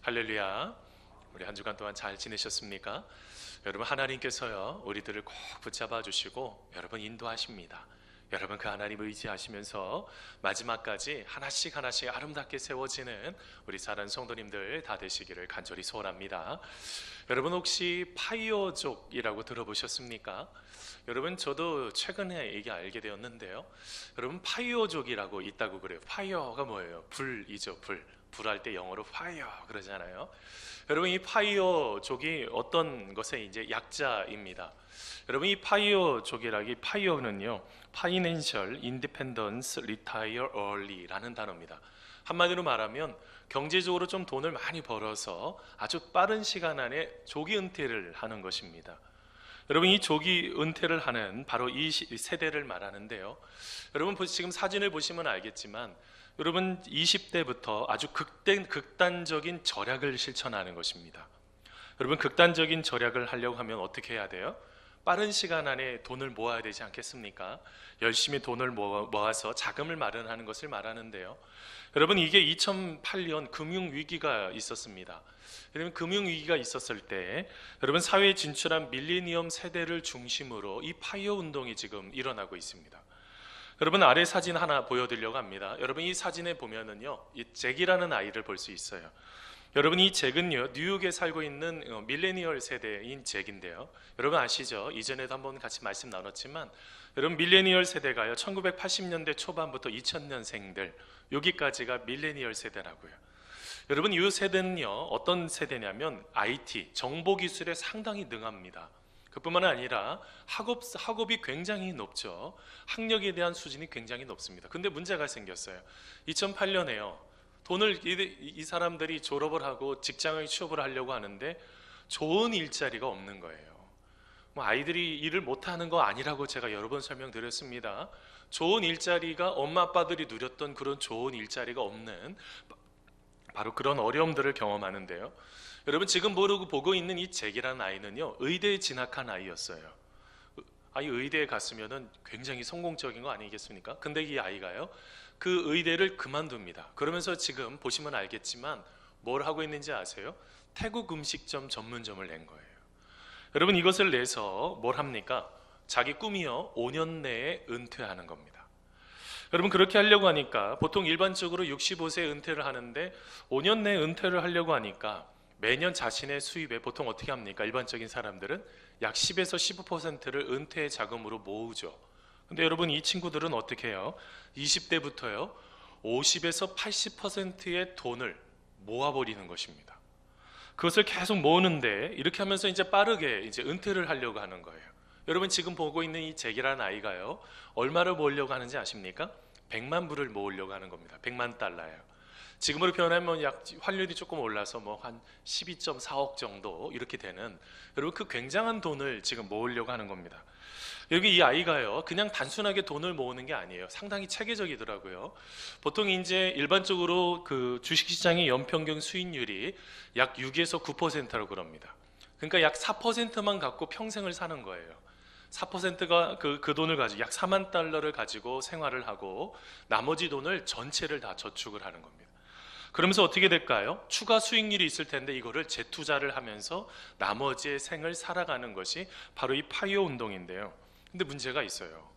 할렐루야. 우리 한 주간 동안 잘 지내셨습니까? 여러분, 하나님께서요 우리들을 꼭 붙잡아 주시고 여러분 인도하십니다. 여러분, 그 하나님 의지하시면서 마지막까지 하나씩 하나씩 아름답게 세워지는 우리 사랑하는 성도님들 다 되시기를 간절히 소원합니다. 여러분, 혹시 파이어족이라고 들어보셨습니까? 여러분, 저도 최근에 이게 알게 되었는데요. 여러분, 파이어족이라고 있다고 그래요. 파이어가 뭐예요? 불이죠. 불할 때 영어로 파이어 그러잖아요. 여러분, 이 파이어족이 어떤 것의 이제 약자입니다. 여러분, 이 파이어족이라기 파이어는요, Financial Independence Retire Early라는 단어입니다. 한마디로 말하면 경제적으로 좀 돈을 많이 벌어서 아주 빠른 시간 안에 조기 은퇴를 하는 것입니다. 여러분, 이 조기 은퇴를 하는 바로 이 세대를 말하는데요. 여러분, 지금 사진을 보시면 알겠지만 여러분 20대부터 아주 극단적인 절약을 실천하는 것입니다. 여러분, 극단적인 절약을 하려고 하면 어떻게 해야 돼요? 빠른 시간 안에 돈을 모아야 되지 않겠습니까? 열심히 돈을 모아서 자금을 마련하는 것을 말하는데요. 여러분, 이게 2008년 금융위기가 있었습니다. 여러분, 금융위기가 있었을 때 여러분 사회에 진출한 밀레니엄 세대를 중심으로 이 파이어 운동이 지금 일어나고 있습니다. 여러분, 아래 사진 하나 보여드리려고 합니다. 여러분, 이 사진에 보면은요, 이 잭이라는 아이를 볼 수 있어요. 여러분, 이 잭은요 뉴욕에 살고 있는 밀레니얼 세대인 잭인데요. 여러분 아시죠? 이전에도 한번 같이 말씀 나눴지만 여러분, 밀레니얼 세대가요 1980년대 초반부터 2000년생들 여기까지가 밀레니얼 세대라고요. 여러분, 이 세대는요 어떤 세대냐면 IT 정보기술에 상당히 능합니다. 그뿐만 아니라 학업이 굉장히 높죠. 학력에 대한 수준이 굉장히 높습니다. 근데 문제가 생겼어요. 2008년에요 돈을 이 사람들이 졸업을 하고 직장을 취업을 하려고 하는데 좋은 일자리가 없는 거예요. 뭐 아이들이 일을 못하는 거 아니라고 제가 여러 번 설명드렸습니다. 좋은 일자리가 엄마 아빠들이 누렸던 그런 좋은 일자리가 없는 바로 그런 어려움들을 경험하는데요. 여러분, 지금 보고 있는 이 잭이라는 아이는요 의대에 진학한 아이였어요. 아이 의대에 갔으면은 굉장히 성공적인 거 아니겠습니까? 근데 이 아이가요 그 의대를 그만둡니다. 그러면서 지금 보시면 알겠지만 뭘 하고 있는지 아세요? 태국 음식점 전문점을 낸 거예요. 여러분, 이것을 내서 뭘 합니까? 자기 꿈이요 5년 내에 은퇴하는 겁니다. 여러분, 그렇게 하려고 하니까 보통 일반적으로 65세 은퇴를 하는데 5년 내에 은퇴를 하려고 하니까 매년 자신의 수입에 보통 어떻게 합니까? 일반적인 사람들은 약 10에서 15%를 은퇴 자금으로 모으죠. 근데 여러분, 이 친구들은 어떻게 해요? 20대부터요 50에서 80%의 돈을 모아버리는 것입니다. 그것을 계속 모으는데 이렇게 하면서 이제 빠르게 이제 은퇴를 하려고 하는 거예요. 여러분, 지금 보고 있는 이 잭이라는 아이가요 얼마를 모으려고 하는지 아십니까? 100만 불을 모으려고 하는 겁니다. 100만 달러예요. 지금으로 표현하면 약 환율이 조금 올라서 뭐 한 12.4억 정도 이렇게 되는, 여러분, 그 굉장한 돈을 지금 모으려고 하는 겁니다. 여기 이 아이가요 그냥 단순하게 돈을 모으는 게 아니에요. 상당히 체계적이더라고요. 보통 이제 일반적으로 그 주식시장의 연평균 수익률이 약 6에서 9%라고 그럽니다. 그러니까 약 4%만 갖고 평생을 사는 거예요. 4%가 그 돈을 가지고 약 4만 달러를 가지고 생활을 하고 나머지 돈을 전체를 다 저축을 하는 겁니다. 그러면서 어떻게 될까요? 추가 수익률이 있을 텐데 이거를 재투자를 하면서 나머지의 생을 살아가는 것이 바로 이 파이어 운동인데요. 근데 문제가 있어요.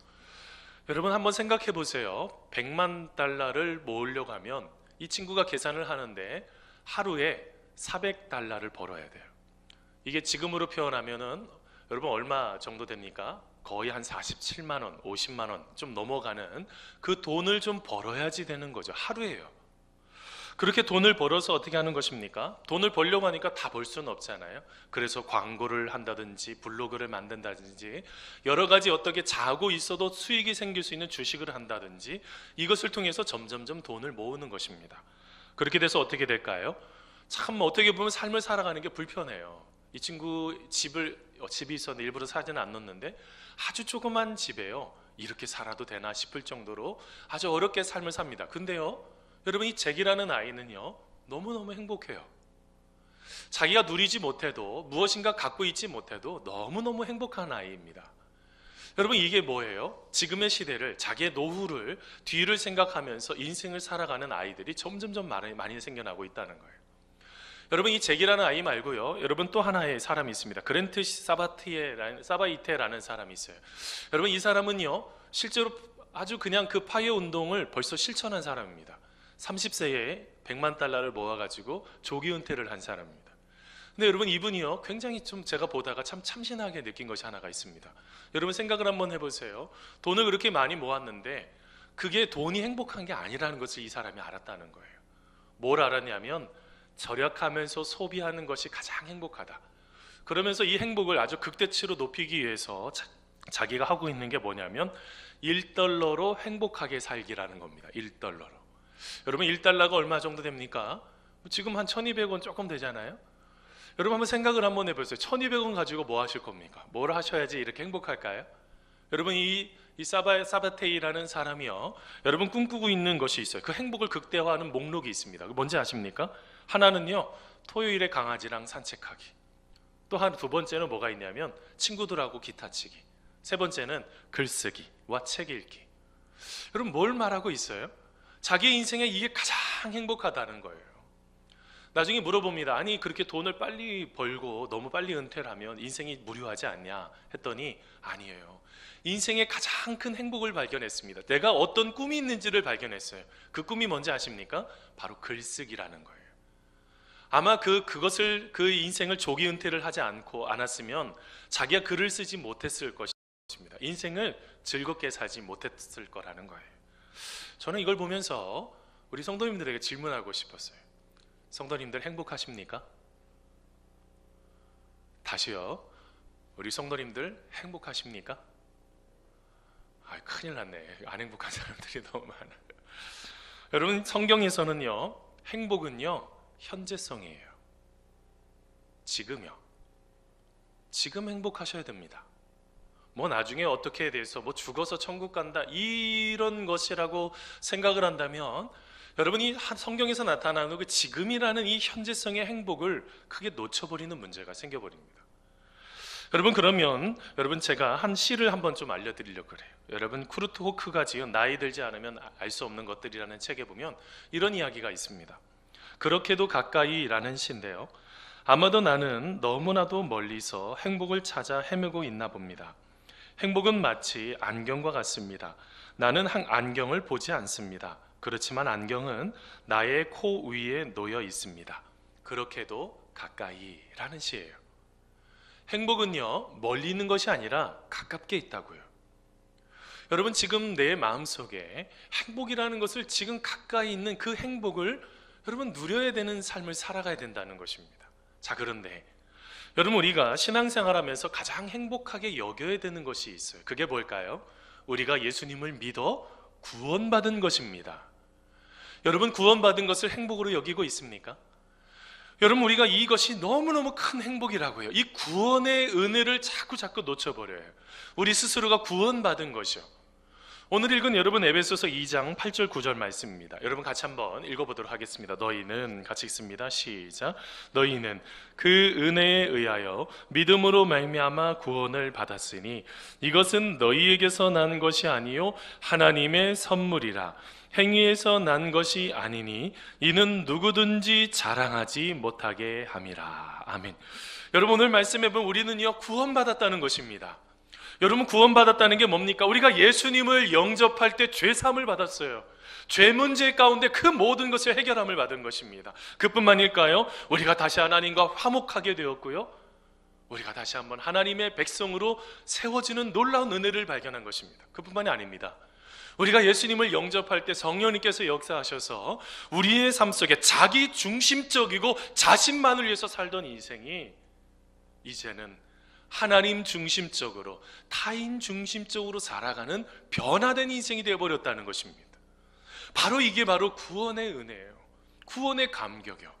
여러분, 한번 생각해 보세요. 100만 달러를 모으려고 하면 이 친구가 계산을 하는데 하루에 400달러를 벌어야 돼요. 이게 지금으로 표현하면은 여러분 얼마 정도 됩니까? 거의 한 47만 원, 50만 원 좀 넘어가는 그 돈을 좀 벌어야지 되는 거죠. 하루에요. 그렇게 돈을 벌어서 어떻게 하는 것입니까? 돈을 벌려고 하니까 다 벌 수는 없잖아요. 그래서 광고를 한다든지 블로그를 만든다든지 여러 가지 어떻게 자고 있어도 수익이 생길 수 있는 주식을 한다든지 이것을 통해서 점점점 돈을 모으는 것입니다. 그렇게 돼서 어떻게 될까요? 참 어떻게 보면 삶을 살아가는 게 불편해요. 이 친구 집이 있었는데 일부러 사진을 안 넣었는데 아주 조그만 집에요 이렇게 살아도 되나 싶을 정도로 아주 어렵게 삶을 삽니다. 근데요 여러분, 이 잭이라는 아이는요 너무너무 행복해요. 자기가 누리지 못해도 무엇인가 갖고 있지 못해도 너무너무 행복한 아이입니다. 여러분, 이게 뭐예요? 지금의 시대를, 자기의 노후를, 뒤를 생각하면서 인생을 살아가는 아이들이 점점점 많이 생겨나고 있다는 거예요. 여러분 이 잭이라는 아이 말고요, 여러분 또 하나의 사람이 있습니다. 그랜트 사바이테라는 사람이 있어요. 여러분 이 사람은요 실제로 아주 그냥 그 파이어 운동을 벌써 실천한 사람입니다. 30세에 100만 달러를 모아가지고 조기 은퇴를 한 사람입니다. 근데 여러분 이분이요 굉장히 좀 제가 보다가 참 참신하게 느낀 것이 하나가 있습니다. 여러분 생각을 한번 해보세요. 돈을 그렇게 많이 모았는데 그게 돈이 행복한 게 아니라는 것을 이 사람이 알았다는 거예요. 뭘 알았냐면 절약하면서 소비하는 것이 가장 행복하다. 그러면서 이 행복을 아주 극대치로 높이기 위해서 자기가 하고 있는 게 뭐냐면 1달러로 행복하게 살기라는 겁니다. 1달러로. 여러분 1달러가 얼마 정도 됩니까? 지금 한 1200원 조금 되잖아요. 여러분 한번 생각을 한번 해보세요. 1200원 가지고 뭐 하실 겁니까? 뭘 하셔야지 이렇게 행복할까요? 여러분 이 사바테이라는 사람이요 여러분 꿈꾸고 있는 것이 있어요. 그 행복을 극대화하는 목록이 있습니다. 뭔지 아십니까? 하나는요 토요일에 강아지랑 산책하기, 또 두 번째는 뭐가 있냐면 친구들하고 기타 치기, 세 번째는 글쓰기와 책 읽기. 여러분 뭘 말하고 있어요? 자기 인생에 이게 가장 행복하다는 거예요. 나중에 물어봅니다. 아니 그렇게 돈을 빨리 벌고 너무 빨리 은퇴를 하면 인생이 무료하지 않냐 했더니 아니에요. 인생의 가장 큰 행복을 발견했습니다. 내가 어떤 꿈이 있는지를 발견했어요. 그 꿈이 뭔지 아십니까? 바로 글쓰기라는 거예요. 아마 그 인생을 조기 은퇴를 하지 않았으면 자기가 글을 쓰지 못했을 것입니다. 인생을 즐겁게 살지 못했을 거라는 거예요. 저는 이걸 보면서 우리 성도님들에게 질문하고 싶었어요. 성도님들 행복하십니까? 다시요. 우리 성도님들 행복하십니까? 큰일 났네. 안 행복한 사람들이 너무 많아요. 여러분 성경에서는요 행복은요 현재성이에요. 지금요. 지금 행복하셔야 됩니다. 뭐 나중에 어떻게 돼서 뭐 죽어서 천국 간다 이런 것이라고 생각을 한다면 여러분이 성경에서 나타나는 그 지금이라는 이 현재성의 행복을 크게 놓쳐버리는 문제가 생겨버립니다. 여러분 그러면 여러분 제가 한 시를 한번 좀 알려드리려고 그래요. 여러분 쿠르트 호크가 지은 나이 들지 않으면 알 수 없는 것들이라는 책에 보면 이런 이야기가 있습니다. 그렇게도 가까이라는 시인데요, 아마도 나는 너무나도 멀리서 행복을 찾아 헤매고 있나 봅니다. 행복은 마치 안경과 같습니다. 나는 안경을 보지 않습니다. 그렇지만 안경은 나의 코 위에 놓여 있습니다. 그렇게도 가까이라는 시예요. 행복은요 멀리 있는 것이 아니라 가깝게 있다고요. 여러분 지금 내 마음속에 행복이라는 것을 지금 가까이 있는 그 행복을 여러분 누려야 되는 삶을 살아가야 된다는 것입니다. 자 그런데 여러분 우리가 신앙생활하면서 가장 행복하게 여겨야 되는 것이 있어요. 그게 뭘까요? 우리가 예수님을 믿어 구원받은 것입니다. 여러분 구원받은 것을 행복으로 여기고 있습니까? 여러분 우리가 이것이 너무너무 큰 행복이라고요. 이 구원의 은혜를 자꾸 놓쳐버려요. 우리 스스로가 구원받은 것이요. 오늘 읽은 여러분 에베소서 2장 8절 9절 말씀입니다. 여러분 같이 한번 읽어보도록 하겠습니다. 너희는 같이 읽습니다. 시작. 너희는 그 은혜에 의하여 믿음으로 말미암아 구원을 받았으니 이것은 너희에게서 난 것이 아니요 하나님의 선물이라. 행위에서 난 것이 아니니 이는 누구든지 자랑하지 못하게 함이라. 아멘. 여러분 오늘 말씀해 보면 우리는요 구원받았다는 것입니다. 여러분 구원받았다는 게 뭡니까? 우리가 예수님을 영접할 때 죄사함을 받았어요. 죄 문제 가운데 그 모든 것을 해결함을 받은 것입니다. 그뿐만일까요? 우리가 다시 하나님과 화목하게 되었고요, 우리가 다시 한번 하나님의 백성으로 세워지는 놀라운 은혜를 발견한 것입니다. 그뿐만이 아닙니다. 우리가 예수님을 영접할 때 성령님께서 역사하셔서 우리의 삶 속에 자기 중심적이고 자신만을 위해서 살던 인생이 이제는 하나님 중심적으로 타인 중심적으로 살아가는 변화된 인생이 되어버렸다는 것입니다. 바로 이게 바로 구원의 은혜예요. 구원의 감격이요.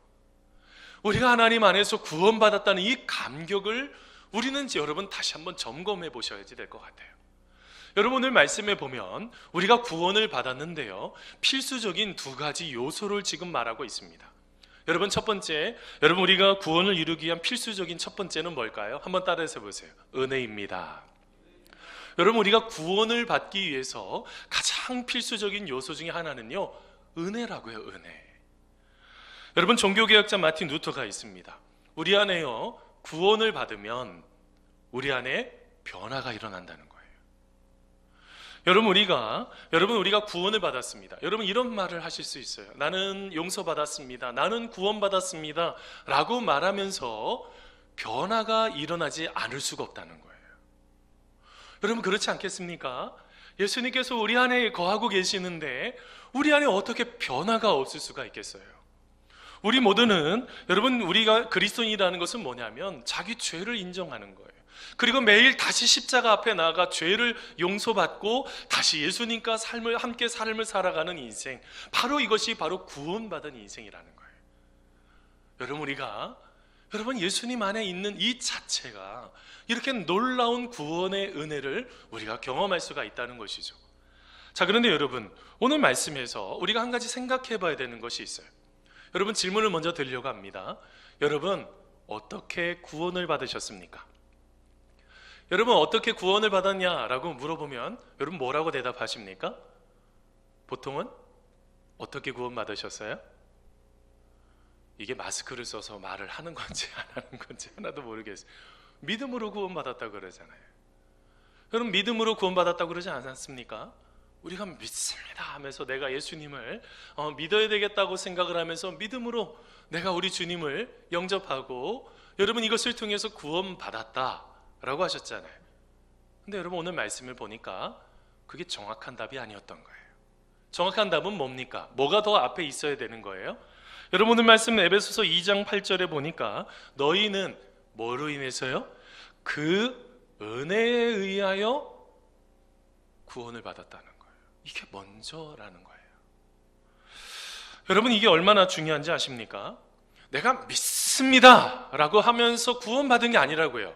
우리가 하나님 안에서 구원받았다는 이 감격을 우리는 여러분 다시 한번 점검해 보셔야지 될 것 같아요. 여러분 오늘 말씀에 보면 우리가 구원을 받았는데요, 필수적인 두 가지 요소를 지금 말하고 있습니다. 여러분 첫 번째, 여러분 우리가 구원을 이루기 위한 필수적인 첫 번째는 뭘까요? 한번 따라해서 보세요. 은혜입니다. 여러분 우리가 구원을 받기 위해서 가장 필수적인 요소 중에 하나는요 은혜라고요. 은혜. 여러분, 종교개혁자 마틴 루터가 있습니다. 우리 안에요, 구원을 받으면 우리 안에 변화가 일어난다는 거예요. 여러분, 우리가 구원을 받았습니다. 여러분, 이런 말을 하실 수 있어요. 나는 용서받았습니다. 나는 구원받았습니다. 라고 말하면서 변화가 일어나지 않을 수가 없다는 거예요. 여러분, 그렇지 않겠습니까? 예수님께서 우리 안에 거하고 계시는데 우리 안에 어떻게 변화가 없을 수가 있겠어요? 우리 모두는, 여러분, 우리가 그리스도인이라는 것은 뭐냐면 자기 죄를 인정하는 거예요. 그리고 매일 다시 십자가 앞에 나아가 죄를 용서받고 다시 예수님과 함께 삶을 살아가는 인생, 바로 이것이 바로 구원받은 인생이라는 거예요. 여러분, 예수님 안에 있는 이 자체가 이렇게 놀라운 구원의 은혜를 우리가 경험할 수가 있다는 것이죠. 자, 그런데 여러분, 오늘 말씀에서 우리가 한 가지 생각해 봐야 되는 것이 있어요. 여러분, 질문을 먼저 드리려고 합니다. 여러분, 어떻게 구원을 받으셨습니까? 여러분, 어떻게 구원을 받았냐라고 물어보면 여러분 뭐라고 대답하십니까? 보통은 어떻게 구원 받으셨어요? 이게 마스크를 써서 말을 하는 건지 안 하는 건지 하나도 모르겠어요. 믿음으로 구원받았다고 그러잖아요. 여러분, 믿음으로 구원받았다고 그러지 않았습니까? 우리가 믿습니다 하면서 내가 예수님을 믿어야 되겠다고 생각을 하면서 믿음으로 내가 우리 주님을 영접하고, 여러분, 이것을 통해서 구원받았다라고 하셨잖아요. 근데 여러분, 오늘 말씀을 보니까 그게 정확한 답이 아니었던 거예요. 정확한 답은 뭡니까? 뭐가 더 앞에 있어야 되는 거예요? 여러분, 오늘 말씀 에베소서 2장 8절에 보니까 너희는 뭐로 인해서요? 그 은혜에 의하여 구원을 받았다는 거예요. 이게 먼저라는 거예요. 여러분, 이게 얼마나 중요한지 아십니까? 내가 믿습니다 라고 하면서 구원받은 게 아니라고요.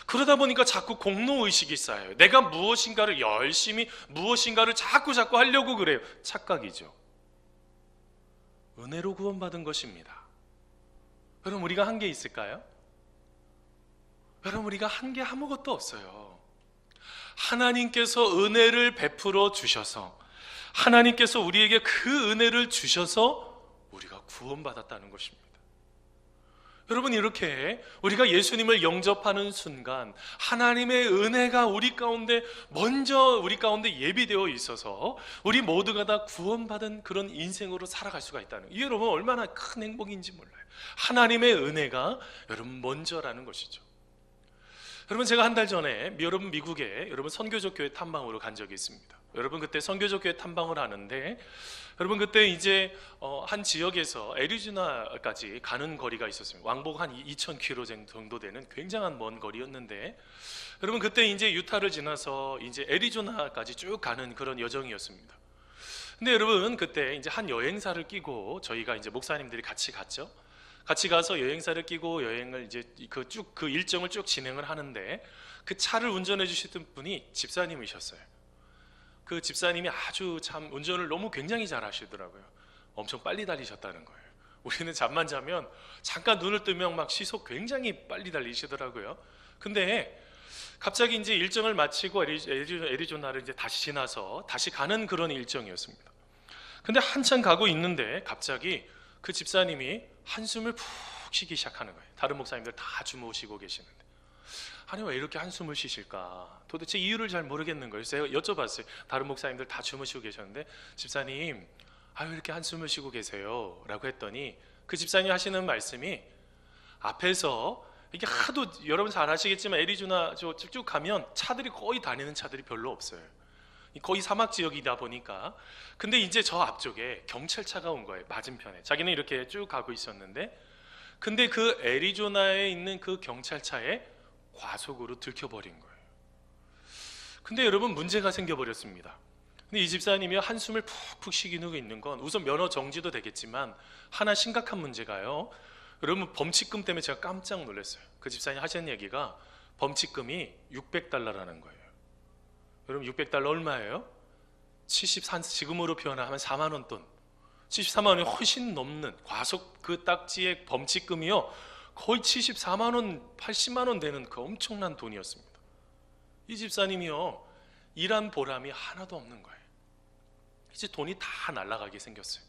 그러다 보니까 자꾸 공로의식이 쌓여요. 내가 무엇인가를 열심히, 무엇인가를 자꾸 하려고 그래요. 착각이죠. 은혜로 구원받은 것입니다. 여러분, 우리가 한 게 있을까요? 여러분, 우리가 한 게 아무것도 없어요. 하나님께서 은혜를 베풀어 주셔서, 하나님께서 우리에게 그 은혜를 주셔서 우리가 구원받았다는 것입니다. 여러분, 이렇게 우리가 예수님을 영접하는 순간 하나님의 은혜가 우리 가운데 예비되어 있어서 우리 모두가 다 구원받은 그런 인생으로 살아갈 수가 있다는, 이게 여러분 얼마나 큰 행복인지 몰라요. 하나님의 은혜가 여러분 먼저라는 것이죠. 여러분, 제가 한 달 전에 미국에 선교적 교회 탐방으로 간 적이 있습니다. 여러분, 그때 선교적 교회 탐방을 하는데, 여러분, 그때 이제 한 지역에서 애리조나까지 가는 거리가 있었습니다. 왕복 한 2,000km 정도 되는 굉장한 먼 거리였는데, 여러분, 그때 이제 유타를 지나서 이제 애리조나까지 쭉 가는 그런 여정이었습니다. 근데 여러분, 그때 이제 한 여행사를 끼고 저희가 이제 목사님들이 같이 갔죠. 같이 가서 여행사를 끼고 여행을 이제 그 일정을 쭉 진행을 하는데, 그 차를 운전해 주시던 분이 집사님이셨어요. 그 집사님이 아주 참 운전을 너무 굉장히 잘 하시더라고요. 엄청 빨리 달리셨다는 거예요. 우리는 잠만 자면 잠깐 눈을 뜨면 막 시속 굉장히 빨리 달리시더라고요. 근데 갑자기 이제 일정을 마치고 애리조나를 이제 다시 지나서 다시 가는 그런 일정이었습니다. 근데 한참 가고 있는데 갑자기 그 집사님이 한숨을 푹 쉬기 시작하는 거예요. 다른 목사님들 다 주무시고 계시는데, 아니 왜 이렇게 한숨을 쉬실까? 도대체 이유를 잘 모르겠는 거예요. 제가 여쭤봤어요. 다른 목사님들 다 주무시고 계셨는데, 집사님, 왜 이렇게 한숨을 쉬고 계세요? 라고 했더니 그 집사님이 하시는 말씀이, 앞에서 이게 하도 여러분 잘 아시겠지만 애리조나 쭉 가면 차들이 거의 다니는 차들이 별로 없어요. 거의 사막 지역이다 보니까. 근데 이제 저 앞쪽에 경찰차가 온 거예요. 맞은편에. 자기는 이렇게 쭉 가고 있었는데, 근데 그 애리조나에 있는 그 경찰차에 과속으로 들켜버린 거예요. 근데 여러분, 문제가 생겨버렸습니다. 근데 이 집사님이 한숨을 푹푹 쉬고 있는 건, 우선 면허 정지도 되겠지만 하나 심각한 문제가요, 여러분, 범칙금 때문에 제가 깜짝 놀랐어요. 그 집사님 하시는 얘기가 범칙금이 $600라는 거예요. 여러분, $600 얼마예요? 지금으로 표현하면 4만 원 돈, 74만 원이 훨씬 넘는 과속 그 딱지의 범칙금이요, 거의 74만 원, 80만 원 되는 그 엄청난 돈이었습니다. 이 집사님이요, 일한 보람이 하나도 없는 거예요. 이제 돈이 다 날아가게 생겼어요.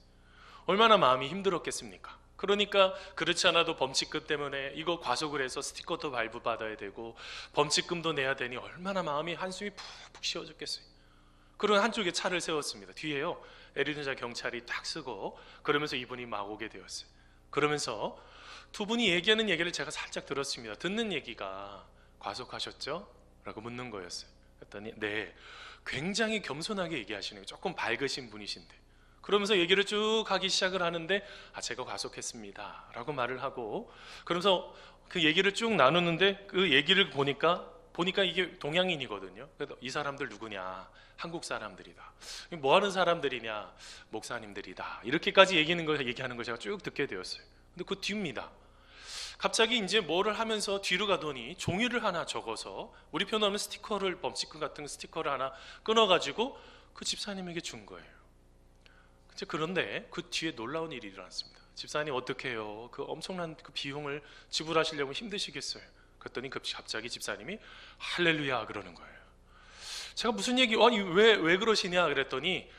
얼마나 마음이 힘들었겠습니까? 그러니까 그렇지 않아도 범칙금 때문에 이거 과속을 해서 스티커도 발부받아야 되고 범칙금도 내야 되니 얼마나 마음이 한숨이 푹푹 쉬어졌겠어요. 그런 한쪽에 차를 세웠습니다. 뒤에요 애리노자 경찰이 딱 쓰고, 그러면서 이분이 막 오게 되었어요. 그러면서 두 분이 얘기하는 얘기를 제가 살짝 들었습니다. 듣는 얘기가 과속하셨죠? 라고 묻는 거였어요. 그랬더니 네, 굉장히 겸손하게 얘기하시는 거예요. 조금 밝으신 분이신데. 그러면서 얘기를 쭉 하기 시작을 하는데 제가 과속했습니다 라고 말을 하고, 그러면서 그 얘기를 쭉 나누는데 그 얘기를 보니까 이게 동양인이거든요. 그래서 이 사람들 누구냐? 한국 사람들이다. 뭐 하는 사람들이냐? 목사님들이다. 이렇게까지 얘기하는 걸 제가 쭉 듣게 되었어요. 근데 그 뒤입니다. 갑자기 이제 뭐를 하면서 뒤로 가더니 종이를 하나 적어서, 우리 표현하는 스티커를, 범칙금 같은 스티커를 하나 끊어가지고 그 집사님에게 준 거예요. 그런데 그 뒤에 놀라운 일이 일어났습니다. 집사님 어떻게 해요? 그 엄청난 그 비용을 지불하시려고 힘드시겠어요? 그랬더니 갑자기 집사님이 할렐루야 그러는 거예요. 제가 무슨 얘기, 아니 왜 그러시냐 그랬더니,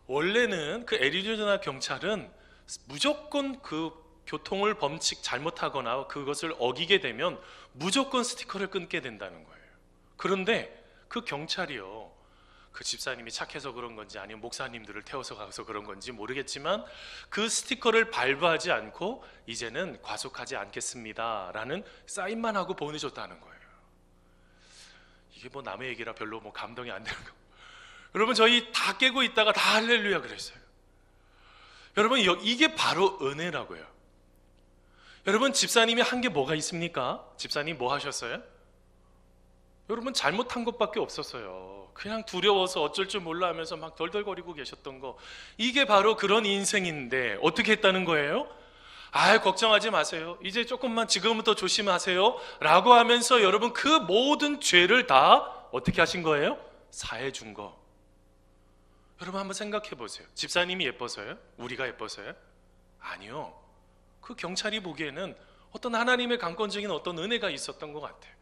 원래는 그 애리조나 경찰은 무조건 그 교통을 범칙 잘못하거나 그것을 어기게 되면 무조건 스티커를 끊게 된다는 거예요. 그런데 그 경찰이요, 그 집사님이 착해서 그런 건지 아니면 목사님들을 태워서 가서 그런 건지 모르겠지만 그 스티커를 발부하지 않고 이제는 과속하지 않겠습니다 라는 사인만 하고 보내줬다는 거예요. 이게 뭐 남의 얘기라 별로 뭐 감동이 안 되는 거. 여러분 저희 다 깨고 있다가 다 할렐루야 그랬어요. 여러분 이게 바로 은혜라고요. 여러분 집사님이 한 게 뭐가 있습니까? 집사님 뭐 하셨어요? 여러분 잘못한 것밖에 없었어요. 그냥 두려워서 어쩔 줄 몰라 하면서 막 덜덜거리고 계셨던 거, 이게 바로 그런 인생인데 어떻게 했다는 거예요? 걱정하지 마세요, 이제 조금만 지금부터 조심하세요 라고 하면서 여러분 그 모든 죄를 다 어떻게 하신 거예요? 사해 준 거. 여러분 한번 생각해 보세요. 집사님이 예뻐서요? 우리가 예뻐서요? 아니요. 그 경찰이 보기에는 어떤 하나님의 강권적인 어떤 은혜가 있었던 것 같아요.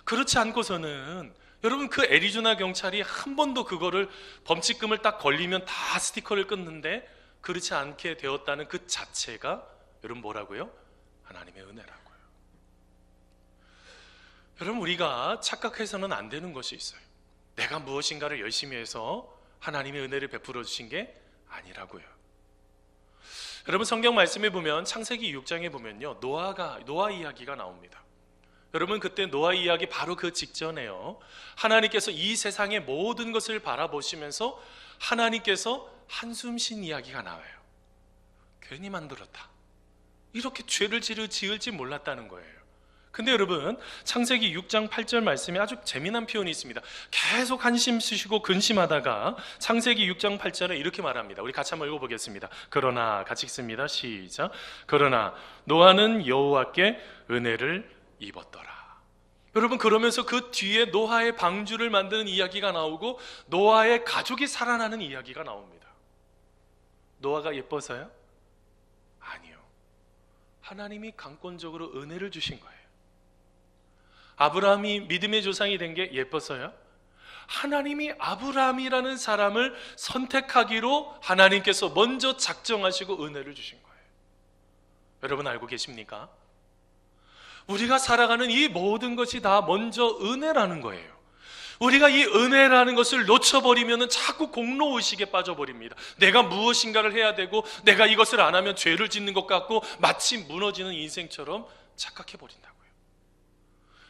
그렇지 않고서는 여러분 그 애리조나 경찰이 한 번도 그거를 범칙금을 딱 걸리면 다 스티커를 끊는데 그렇지 않게 되었다는 그 자체가 여러분 뭐라고요? 하나님의 은혜라고요. 여러분 우리가 착각해서는 안 되는 것이 있어요. 내가 무엇인가를 열심히 해서 하나님의 은혜를 베풀어 주신 게 아니라고요. 여러분 성경 말씀에 보면 창세기 6장에 보면요, 노아 이야기가 나옵니다. 여러분 그때 노아 이야기 바로 그 직전에요, 하나님께서 이 세상의 모든 것을 바라보시면서 하나님께서 한숨 쉰 이야기가 나와요. 괜히 만들었다, 이렇게 죄를 지을지 몰랐다는 거예요. 근데 여러분 창세기 6장 8절 말씀에 아주 재미난 표현이 있습니다. 계속 한심 쓰시고 근심하다가 창세기 6장 8절에 이렇게 말합니다. 우리 같이 한번 읽어보겠습니다. 그러나, 같이 읽습니다. 시작. 그러나 노아는 여호와께 은혜를 입었더라. 여러분 그러면서 그 뒤에 노아의 방주를 만드는 이야기가 나오고 노아의 가족이 살아나는 이야기가 나옵니다. 노아가 예뻐서요? 아니요. 하나님이 강권적으로 은혜를 주신 거예요. 아브라함이 믿음의 조상이 된 게 예뻐서요? 하나님이 아브라함이라는 사람을 선택하기로 하나님께서 먼저 작정하시고 은혜를 주신 거예요. 여러분 알고 계십니까? 우리가 살아가는 이 모든 것이 다 먼저 은혜라는 거예요. 우리가 이 은혜라는 것을 놓쳐버리면 자꾸 공로의식에 빠져버립니다. 내가 무엇인가를 해야 되고 내가 이것을 안 하면 죄를 짓는 것 같고 마치 무너지는 인생처럼 착각해버린다고요.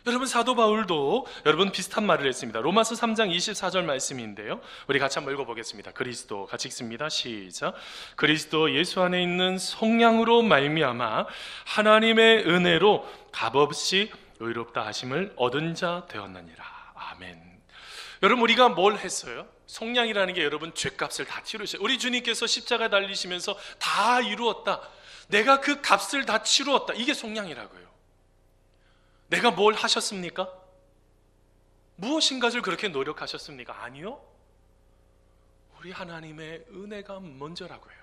여러분 사도 바울도 여러분 비슷한 말을 했습니다. 로마서 3장 24절 말씀인데요, 우리 같이 한번 읽어보겠습니다. 그리스도, 같이 읽습니다. 시작. 그리스도 예수 안에 있는 성령으로 말미암아 하나님의 은혜로 값없이 의롭다 하심을 얻은 자 되었느니라. 아멘. 여러분 우리가 뭘 했어요? 속량이라는 게 여러분 죄값을 다 치르셨어요. 우리 주님께서 십자가 달리시면서 다 이루었다, 내가 그 값을 다 치루었다, 이게 속량이라고요. 내가 뭘 하셨습니까? 무엇인가를 그렇게 노력하셨습니까? 아니요. 우리 하나님의 은혜가 먼저라고요.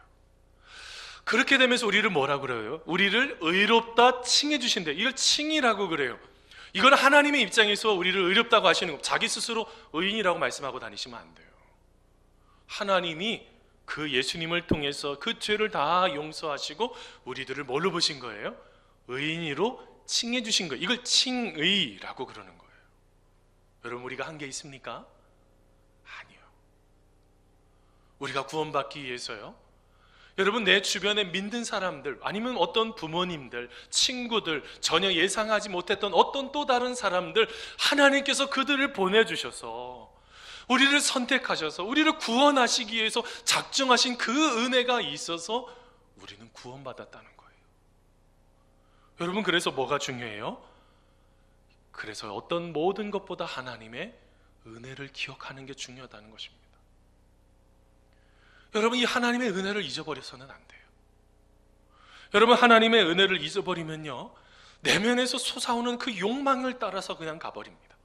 그렇게 되면서 우리를 뭐라고 그래요? 우리를 의롭다 칭해 주신대. 이걸 칭이라고 그래요. 이건 하나님의 입장에서 우리를 의롭다고 하시는 거, 자기 스스로 의인이라고 말씀하고 다니시면 안 돼요. 하나님이 그 예수님을 통해서 그 죄를 다 용서하시고 우리들을 뭘로 보신 거예요? 의인으로 칭해 주신 거예요. 이걸 칭의라고 그러는 거예요. 여러분, 우리가 한 게 있습니까? 아니요. 우리가 구원받기 위해서요, 여러분, 내 주변에 믿는 사람들, 아니면 어떤 부모님들, 친구들, 전혀 예상하지 못했던 어떤 또 다른 사람들, 하나님께서 그들을 보내주셔서 우리를 선택하셔서 우리를 구원하시기 위해서 작정하신 그 은혜가 있어서 우리는 구원받았다는 거예요. 여러분, 그래서 뭐가 중요해요? 그래서 어떤 모든 것보다 하나님의 은혜를 기억하는 게 중요하다는 것입니다. 여러분, 이 하나님의 은혜를 잊어버려서는 안 돼요. 여러분, 하나님의 은혜를 잊어버리면요, 내면에서 솟아오는 그 욕망을 따라서 그냥 가버립니다.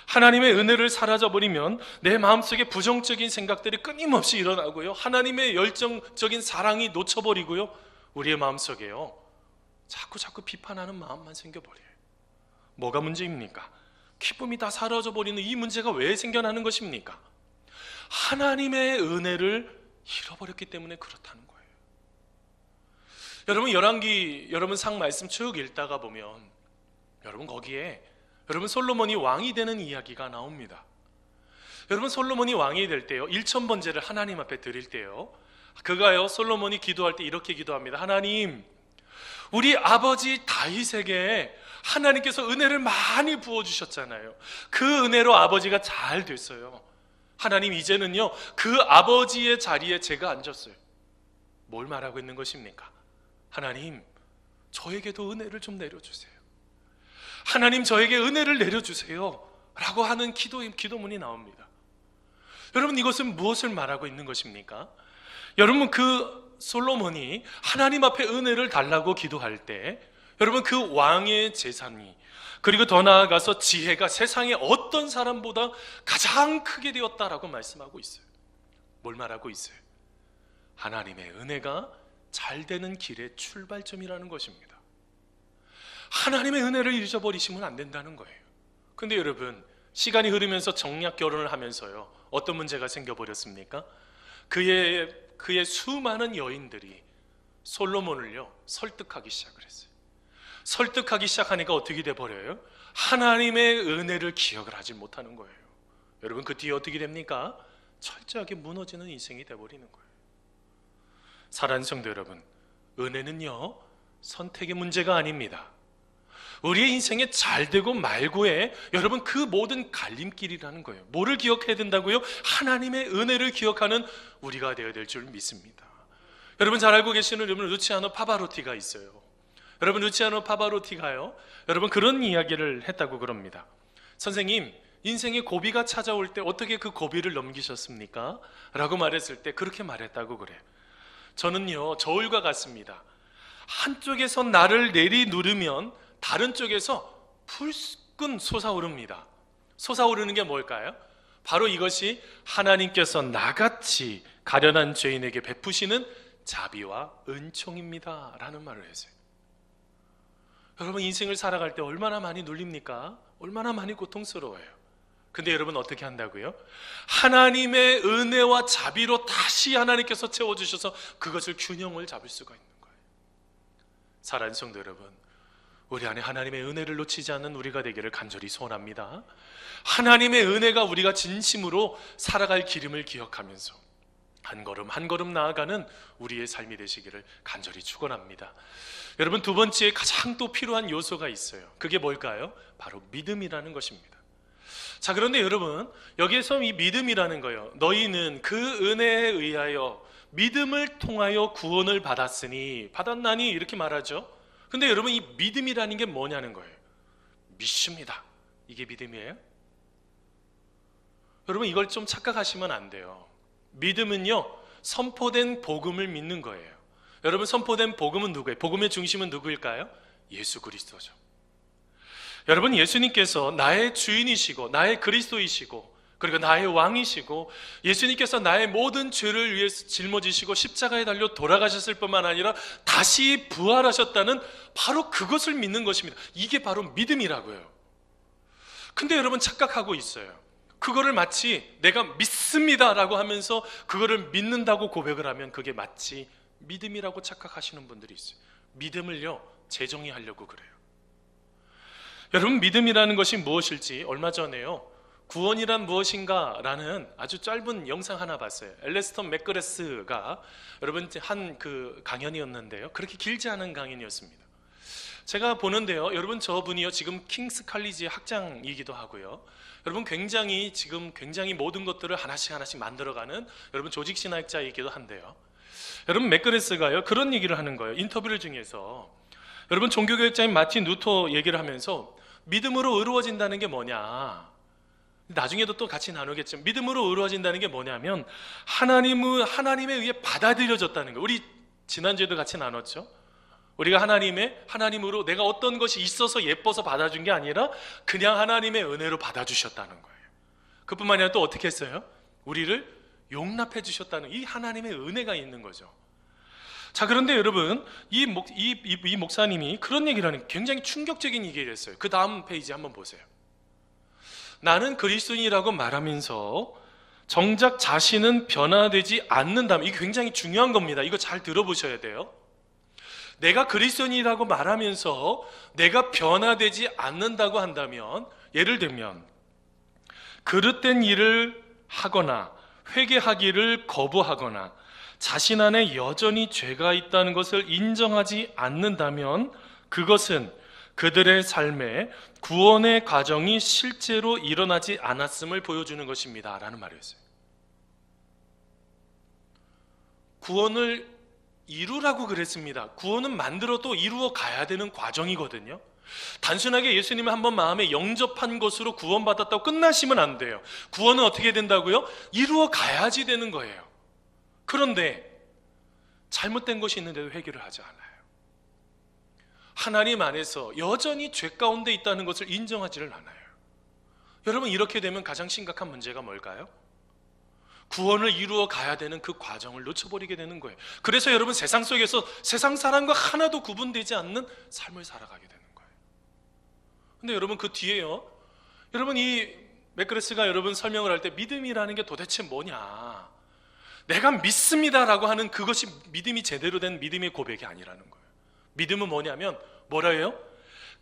하나님의 은혜를 사라져버리면 내 마음속에 부정적인 생각들이 끊임없이 일어나고요, 하나님의 열정적인 사랑이 놓쳐버리고요, 우리의 마음속에요 자꾸 비판하는 마음만 생겨버려요. 뭐가 문제입니까? 기쁨이 다 사라져버리는 이 문제가 왜 생겨나는 것입니까? 하나님의 은혜를 잃어버렸기 때문에 그렇다는 거예요. 여러분, 열왕기 여러분 상 말씀 쭉 읽다가 보면 여러분, 거기에 여러분 솔로몬이 왕이 되는 이야기가 나옵니다. 여러분, 솔로몬이 왕이 될 때요, 1000번제를 하나님 앞에 드릴 때요, 그가요 솔로몬이 기도할 때 이렇게 기도합니다. 하나님, 우리 아버지 다윗에게 하나님께서 은혜를 많이 부어주셨잖아요. 그 은혜로 아버지가 잘 됐어요. 하나님, 이제는요 그 아버지의 자리에 제가 앉았어요. 뭘 말하고 있는 것입니까? 하나님, 저에게도 은혜를 좀 내려주세요. 하나님, 저에게 은혜를 내려주세요 라고 하는 기도문이 나옵니다. 여러분, 이것은 무엇을 말하고 있는 것입니까? 여러분, 그 솔로몬이 하나님 앞에 은혜를 달라고 기도할 때 여러분, 그 왕의 재산이, 그리고 더 나아가서 지혜가 세상의 어떤 사람보다 가장 크게 되었다라고 말씀하고 있어요. 뭘 말하고 있어요? 하나님의 은혜가 잘 되는 길의 출발점이라는 것입니다. 하나님의 은혜를 잊어버리시면 안 된다는 거예요. 근데 여러분, 시간이 흐르면서 정략 결혼을 하면서요, 어떤 문제가 생겨버렸습니까? 그의 수많은 여인들이 솔로몬을요 설득하기 시작을 했어요. 설득하기 시작하니까 어떻게 돼버려요? 하나님의 은혜를 기억을 하지 못하는 거예요. 여러분, 그 뒤에 어떻게 됩니까? 철저하게 무너지는 인생이 돼버리는 거예요. 사랑하는 성도 여러분, 은혜는요 선택의 문제가 아닙니다. 우리의 인생에 잘 되고 말고의 여러분 그 모든 갈림길이라는 거예요. 뭐를 기억해야 된다고요? 하나님의 은혜를 기억하는 우리가 되어야 될 줄 믿습니다. 여러분, 잘 알고 계시는 여러분 루치아노 파바로티가 있어요. 여러분, 루치아노 파바로티가요, 여러분 그런 이야기를 했다고 그럽니다. 선생님, 인생에 고비가 찾아올 때 어떻게 그 고비를 넘기셨습니까? 라고 말했을 때 그렇게 말했다고 그래요. 저는요 저울과 같습니다. 한쪽에서 나를 내리누르면 다른 쪽에서 불끈 솟아오릅니다. 솟아오르는 게 뭘까요? 바로 이것이 하나님께서 나같이 가련한 죄인에게 베푸시는 자비와 은총입니다 라는 말을 했어요. 여러분, 인생을 살아갈 때 얼마나 많이 눌립니까? 얼마나 많이 고통스러워요. 근데 여러분 어떻게 한다고요? 하나님의 은혜와 자비로 다시 하나님께서 채워주셔서 그것을 균형을 잡을 수가 있는 거예요. 사랑하는 성도 여러분, 우리 안에 하나님의 은혜를 놓치지 않는 우리가 되기를 간절히 소원합니다. 하나님의 은혜가 우리가 진심으로 살아갈 기름을 기억하면서 한 걸음 한 걸음 나아가는 우리의 삶이 되시기를 간절히 축원합니다. 여러분, 두 번째 가장 또 필요한 요소가 있어요. 그게 뭘까요? 바로 믿음이라는 것입니다. 자, 그런데 여러분, 여기에서 이 믿음이라는 거예요. 너희는 그 은혜에 의하여 믿음을 통하여 구원을 받았나니 이렇게 말하죠. 근데 여러분, 이 믿음이라는 게 뭐냐는 거예요. 믿습니다. 이게 믿음이에요? 여러분, 이걸 좀 착각하시면 안 돼요. 믿음은요 선포된 복음을 믿는 거예요. 여러분, 선포된 복음은 누구예요? 복음의 중심은 누구일까요? 예수 그리스도죠. 여러분, 예수님께서 나의 주인이시고 나의 그리스도이시고 그리고 나의 왕이시고 예수님께서 나의 모든 죄를 위해서 짊어지시고 십자가에 달려 돌아가셨을 뿐만 아니라 다시 부활하셨다는 바로 그것을 믿는 것입니다. 이게 바로 믿음이라고요. 근데 여러분 착각하고 있어요. 그거를 마치 내가 믿습니다라고 하면서 그거를 믿는다고 고백을 하면 그게 마치 믿음이라고 착각하시는 분들이 있어요. 믿음을요, 재정의하려고 그래요. 여러분, 믿음이라는 것이 무엇일지 얼마 전에요, 구원이란 무엇인가 라는 아주 짧은 영상 하나 봤어요. 엘레스턴 맥그레스가 여러분 한 그 강연이었는데요, 그렇게 길지 않은 강연이었습니다. 제가 보는데요, 여러분 저분이요 지금 킹스 칼리지의 학장이기도 하고요, 여러분 굉장히 모든 것들을 하나씩 만들어가는 여러분 조직 신학자이기도 한데요, 여러분 맥그레스가요 그런 얘기를 하는 거예요. 인터뷰를 중에서 여러분 종교개혁자인 마틴 루터 얘기를 하면서 믿음으로 의로워진다는 게 뭐냐, 나중에도 또 같이 나누겠지만 믿음으로 의로워진다는 게 뭐냐면 하나님에 의해 받아들여졌다는 거예요. 우리 지난주에도 같이 나눴죠. 우리가 하나님으로 내가 어떤 것이 있어서 예뻐서 받아준 게 아니라 그냥 하나님의 은혜로 받아주셨다는 거예요. 그뿐만 아니라 또 어떻게 했어요? 우리를 용납해 주셨다는 이 하나님의 은혜가 있는 거죠. 자, 그런데 여러분 이 목사님이 그런 얘기를 하는 굉장히 충격적인 얘기를 했어요. 그 다음 페이지 한번 보세요. 나는 그리스도인이라고 말하면서 정작 자신은 변화되지 않는다면, 이게 굉장히 중요한 겁니다. 이거 잘 들어보셔야 돼요. 내가 그리스도인이라고 말하면서 내가 변화되지 않는다고 한다면, 예를 들면 그릇된 일을 하거나 회개하기를 거부하거나 자신 안에 여전히 죄가 있다는 것을 인정하지 않는다면 그것은 그들의 삶에 구원의 과정이 실제로 일어나지 않았음을 보여주는 것입니다 라는 말이었어요. 구원을 이루라고 그랬습니다. 구원은 만들어도 이루어 가야 되는 과정이거든요. 단순하게 예수님을 한번 마음에 영접한 것으로 구원받았다고 끝나시면 안 돼요. 구원은 어떻게 된다고요? 이루어 가야지 되는 거예요. 그런데 잘못된 것이 있는데도 회개를 하지 않아요. 하나님 안에서 여전히 죄 가운데 있다는 것을 인정하지를 않아요. 여러분, 이렇게 되면 가장 심각한 문제가 뭘까요? 구원을 이루어 가야 되는 그 과정을 놓쳐버리게 되는 거예요. 그래서 여러분 세상 속에서 세상 사람과 하나도 구분되지 않는 삶을 살아가게 되는 거예요. 근데 여러분 그 뒤에요, 여러분 이 맥그레스가 여러분 설명을 할 때 믿음이라는 게 도대체 뭐냐, 내가 믿습니다라고 하는 그것이 믿음이 제대로 된 믿음의 고백이 아니라는 거예요. 믿음은 뭐냐면 뭐라 해요?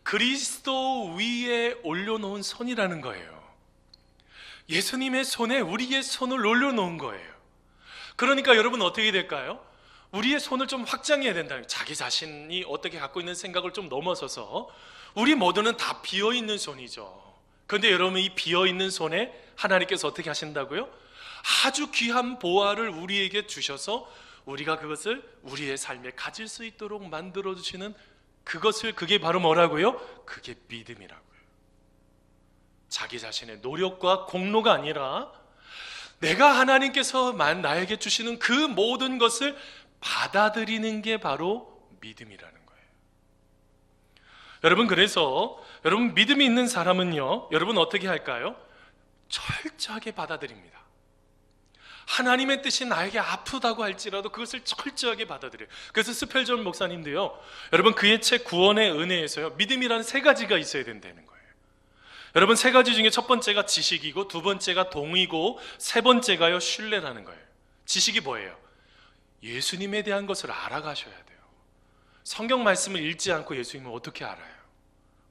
그리스도 위에 올려놓은 손이라는 거예요. 예수님의 손에 우리의 손을 올려놓은 거예요. 그러니까 여러분 어떻게 될까요? 우리의 손을 좀 확장해야 된다는, 자기 자신이 어떻게 갖고 있는 생각을 좀 넘어서서 우리 모두는 다 비어있는 손이죠. 그런데 여러분 이 비어있는 손에 하나님께서 어떻게 하신다고요? 아주 귀한 보화를 우리에게 주셔서 우리가 그것을 우리의 삶에 가질 수 있도록 만들어주시는 그게 바로 뭐라고요? 그게 믿음이라고요. 자기 자신의 노력과 공로가 아니라 내가 하나님께서 나에게 주시는 그 모든 것을 받아들이는 게 바로 믿음이라는 거예요. 여러분, 그래서 여러분 믿음이 있는 사람은요, 여러분 어떻게 할까요? 철저하게 받아들입니다. 하나님의 뜻이 나에게 아프다고 할지라도 그것을 철저하게 받아들여요. 그래서 스펠전 목사님도요, 여러분 그의 책 구원의 은혜에서요, 믿음이라는 세 가지가 있어야 된다는 거예요. 여러분 세 가지 중에 첫 번째가 지식이고, 두 번째가 동의고, 세 번째가요 신뢰라는 거예요. 지식이 뭐예요? 예수님에 대한 것을 알아가셔야 돼요. 성경 말씀을 읽지 않고 예수님을 어떻게 알아요?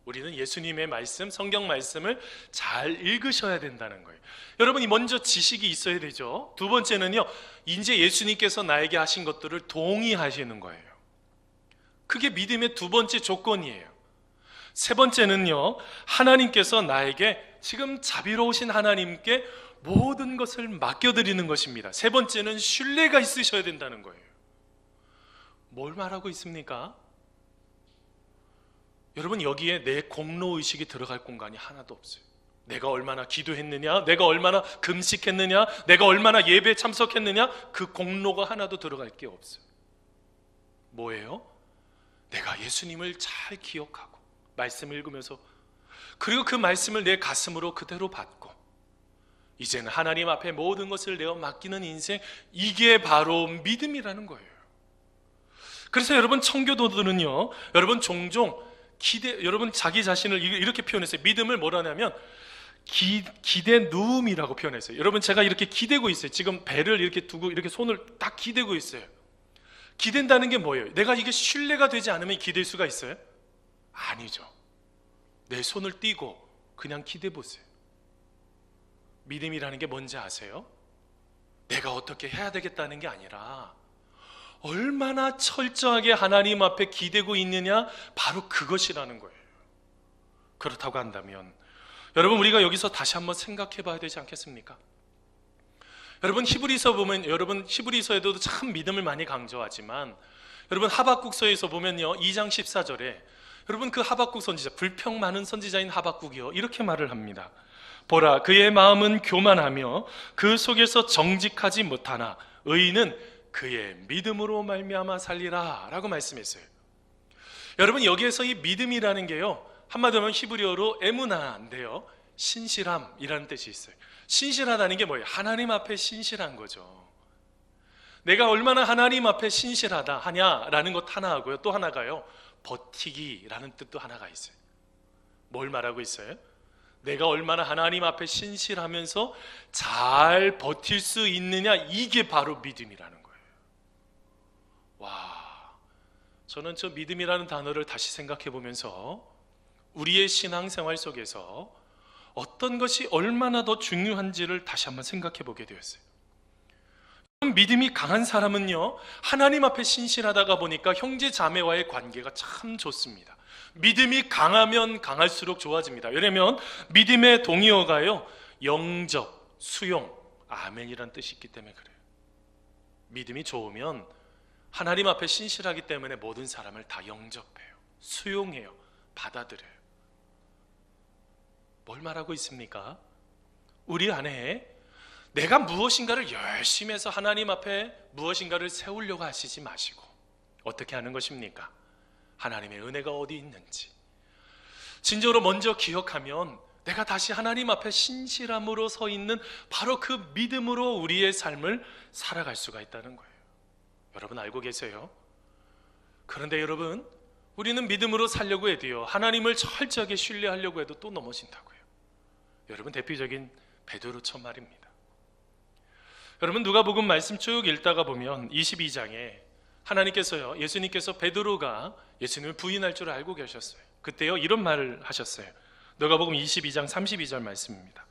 우리는 예수님의 말씀, 성경 말씀을 잘 읽으셔야 된다는 거예요. 여러분이 먼저 지식이 있어야 되죠. 두 번째는요, 이제 예수님께서 나에게 하신 것들을 동의하시는 거예요. 그게 믿음의 두 번째 조건이에요. 세 번째는요, 하나님께서 나에게 지금 자비로우신 하나님께 모든 것을 맡겨드리는 것입니다. 세 번째는 신뢰가 있으셔야 된다는 거예요. 뭘 말하고 있습니까? 여러분 여기에 내 공로의식이 들어갈 공간이 하나도 없어요. 내가 얼마나 기도했느냐, 내가 얼마나 금식했느냐, 내가 얼마나 예배에 참석했느냐, 그 공로가 하나도 들어갈 게 없어요. 뭐예요? 내가 예수님을 잘 기억하고 말씀을 읽으면서, 그리고 그 말씀을 내 가슴으로 그대로 받고 이제는 하나님 앞에 모든 것을 내어 맡기는 인생, 이게 바로 믿음이라는 거예요. 그래서 여러분 청교도들은요, 여러분 종종 여러분 자기 자신을 이렇게 표현했어요. 믿음을 뭐라냐면 기대 누움이라고 표현했어요. 여러분, 제가 이렇게 기대고 있어요. 지금 배를 이렇게 두고 이렇게 손을 딱 기대고 있어요. 기댄다는 게 뭐예요? 내가 이게 신뢰가 되지 않으면 기댈 수가 있어요? 아니죠. 내 손을 띄고 그냥 기대 보세요. 믿음이라는 게 뭔지 아세요? 내가 어떻게 해야 되겠다는 게 아니라 얼마나 철저하게 하나님 앞에 기대고 있느냐, 바로 그것이라는 거예요. 그렇다고 한다면 여러분, 우리가 여기서 다시 한번 생각해 봐야 되지 않겠습니까? 여러분, 히브리서 보면, 여러분 히브리서에도 참 믿음을 많이 강조하지만 여러분 하박국서에서 보면요, 2장 14절에 여러분 그 하박국 선지자, 불평 많은 선지자인 하박국이요, 이렇게 말을 합니다. 보라, 그의 마음은 교만하며 그 속에서 정직하지 못하나 의인은 그의 믿음으로 말미암아 살리라 라고 말씀했어요. 여러분, 여기에서 이 믿음이라는 게요, 한마디로 하면 히브리어로 에무나인데요, 신실함이라는 뜻이 있어요. 신실하다는 게 뭐예요? 하나님 앞에 신실한 거죠. 내가 얼마나 하나님 앞에 신실하다 하냐라는 것 하나 하고요, 또 하나가요, 버티기라는 뜻도 하나가 있어요. 뭘 말하고 있어요? 내가 얼마나 하나님 앞에 신실하면서 잘 버틸 수 있느냐, 이게 바로 믿음이라는 거예요. 와, 저는 저 믿음이라는 단어를 다시 생각해 보면서 우리의 신앙생활 속에서 어떤 것이 얼마나 더 중요한지를 다시 한번 생각해 보게 되었어요. 믿음이 강한 사람은요, 하나님 앞에 신실하다가 보니까 형제 자매와의 관계가 참 좋습니다. 믿음이 강하면 강할수록 좋아집니다. 왜냐하면 믿음의 동의어가요, 영접, 수용, 아멘이란 뜻이 있기 때문에 그래요. 믿음이 좋으면 하나님 앞에 신실하기 때문에 모든 사람을 다 영접해요, 수용해요, 받아들여요. 뭘 말하고 있습니까? 우리 안에 내가 무엇인가를 열심히 해서 하나님 앞에 무엇인가를 세우려고 하시지 마시고 어떻게 하는 것입니까? 하나님의 은혜가 어디 있는지 진정으로 먼저 기억하면 내가 다시 하나님 앞에 신실함으로 서 있는 바로 그 믿음으로 우리의 삶을 살아갈 수가 있다는 거예요. 여러분 알고 계세요? 그런데 여러분, 우리는 믿음으로 살려고 해도요, 하나님을 철저하게 신뢰하려고 해도 또 넘어진다고요. 여러분, 대표적인 베드로처럼 말입니다. 여러분, 누가복음 말씀 쭉 읽다가 보면 22장에 하나님께서요, 예수님께서 베드로가 예수님을 부인할 줄 알고 계셨어요. 그때요, 이런 말을 하셨어요. 누가복음 22장 32절 말씀입니다.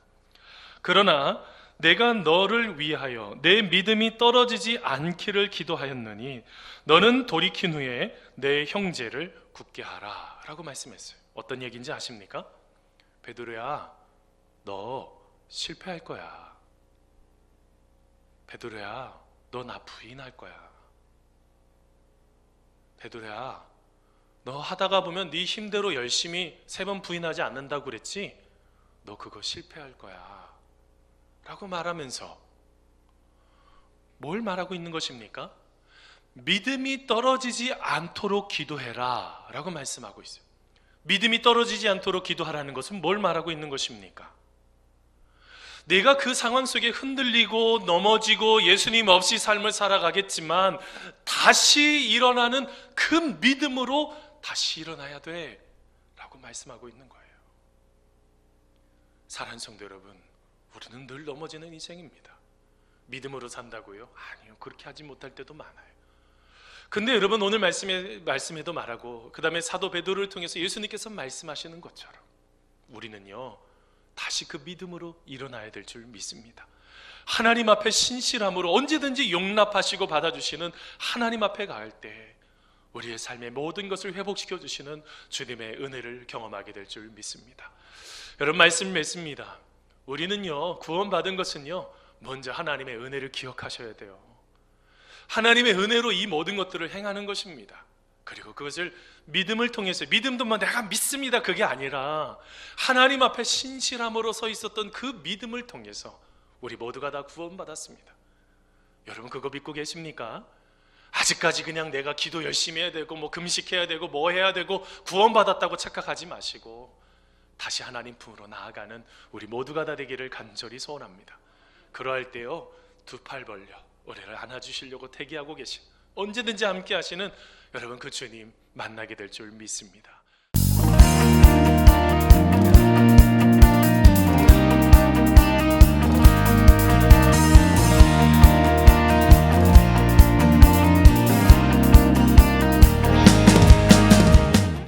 그러나 내가 너를 위하여 내 믿음이 떨어지지 않기를 기도하였느니 너는 돌이킨 후에 내 형제를 굳게 하라 라고 말씀했어요. 어떤 얘기인지 아십니까? 베드로야, 너 실패할 거야. 베드로야, 너 나 부인할 거야. 베드로야, 너 하다가 보면 네 힘대로 열심히 3번 부인하지 않는다고 그랬지? 너 그거 실패할 거야 라고 말하면서 뭘 말하고 있는 것입니까? 믿음이 떨어지지 않도록 기도해라 라고 말씀하고 있어요. 믿음이 떨어지지 않도록 기도하라는 것은 뭘 말하고 있는 것입니까? 내가 그 상황 속에 흔들리고 넘어지고 예수님 없이 삶을 살아가겠지만 다시 일어나는 그 믿음으로 다시 일어나야 돼 라고 말씀하고 있는 거예요. 사랑하는 성도 여러분, 우리는 늘 넘어지는 인생입니다. 믿음으로 산다고요? 아니요, 그렇게 하지 못할 때도 많아요. 근데 여러분, 오늘 말씀에도 말하고 그 다음에 사도 베드로를 통해서 예수님께서 말씀하시는 것처럼 우리는요, 다시 그 믿음으로 일어나야 될 줄 믿습니다. 하나님 앞에 신실함으로 언제든지 용납하시고 받아주시는 하나님 앞에 갈 때 우리의 삶의 모든 것을 회복시켜 주시는 주님의 은혜를 경험하게 될 줄 믿습니다. 여러분, 말씀 맺습니다. 우리는요, 구원받은 것은요, 먼저 하나님의 은혜를 기억하셔야 돼요. 하나님의 은혜로 이 모든 것들을 행하는 것입니다. 그리고 그것을 믿음을 통해서, 믿음도 뭐 내가 믿습니다 그게 아니라 하나님 앞에 신실함으로 서 있었던 그 믿음을 통해서 우리 모두가 다 구원받았습니다. 여러분, 그거 믿고 계십니까? 아직까지 그냥 내가 기도 열심히 해야 되고 뭐 금식해야 되고 뭐 해야 되고 구원받았다고 착각하지 마시고 다시 하나님 품으로 나아가는 우리 모두가 다 되기를 간절히 소원합니다. 그러할 때요, 두 팔 벌려 우리를 안아주시려고 대기하고 계신, 언제든지 함께 하시는 여러분 그 주님 만나게 될 줄 믿습니다.